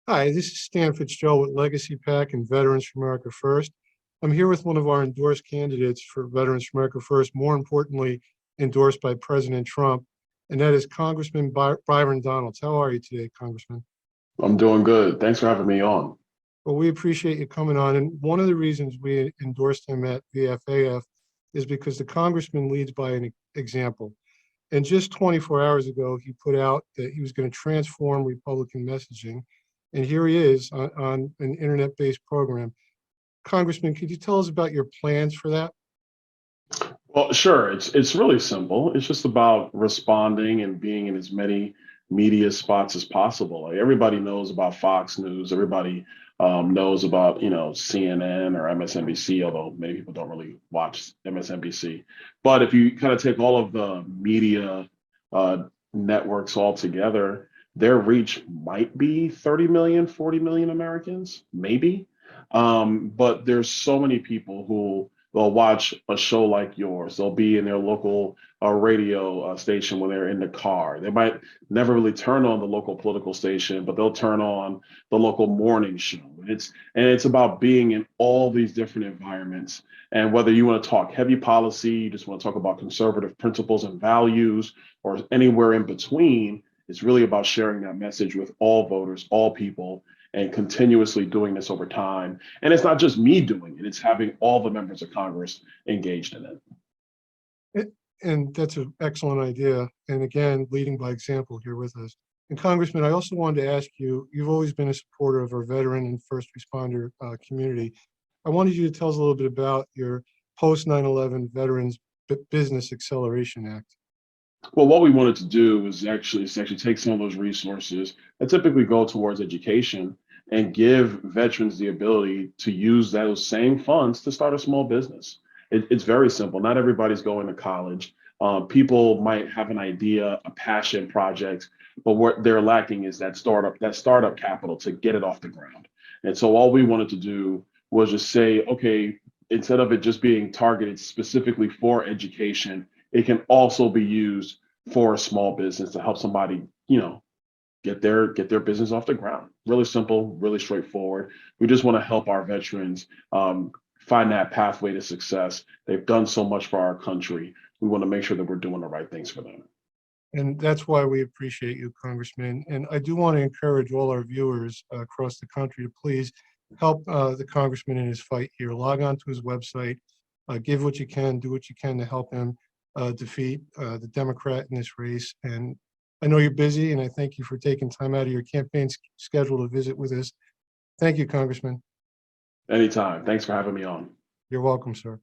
Hi, this is Stan Fitzgerald with Legacy PAC and Veterans for America First. I'm here with one of our endorsed candidates for Veterans for America First, more importantly, endorsed by President Trump, and that is Congressman Byron Donalds. How are you today, Congressman? I'm doing good. Thanks for having me on. Well, we appreciate you coming on. And one of the reasons we endorsed him at VFAF is because the congressman leads by an example. And just 24 hours ago, he put out that he was going to transform Republican messaging. And here he is on an internet-based program. Congressman, could you tell us about your plans for that? Well, sure. It's really simple. It's just about responding and being in as many media spots as possible. Like everybody knows about Fox News. Everybody knows about CNN or MSNBC, although many people don't really watch MSNBC. But if you kind of take all of the media uh, networks all together, their reach might be 30 million, 40 million Americans, maybe. But there's so many people who they'll watch a show like yours. They'll be in their local radio station when they're in the car. They might never really turn on the local political station, but they'll turn on the local morning show. And it's about being in all these different environments. And whether you want to talk heavy policy, you just want to talk about conservative principles and values, or anywhere in between, it's really about sharing that message with all voters, all people, and continuously doing this over time. And it's not just me doing it, it's having all the members of Congress engaged in it. And that's an excellent idea. And again, leading by example here with us. And Congressman, I also wanted to ask you, you've always been a supporter of our veteran and first responder community. I wanted you to tell us a little bit about your post 9/11 Veterans Business Acceleration Act. Well, what we wanted to do is actually take some of those resources that typically go towards education and give veterans the ability to use those same funds to start a small business. It's very simple. Not everybody's going to college. People might have an idea, a passion project, but what they're lacking is that startup capital to get it off the ground. And so all we wanted to do was just say, okay, instead of it just being targeted specifically for education, it can also be used for a small business to help somebody, get their business off the ground. Really simple, really straightforward. We just want to help our veterans find that pathway to success. They've done so much for our country. We want to make sure that we're doing the right things for them. And that's why we appreciate you, Congressman. And I do want to encourage all our viewers across the country to please help the Congressman in his fight here. Log on to his website, give what you can, do what you can to help him defeat the Democrat in this race. And I know you're busy, and I thank you for taking time out of your campaign schedule to visit with us. Thank you, Congressman. Anytime. Thanks for having me on. You're welcome, sir.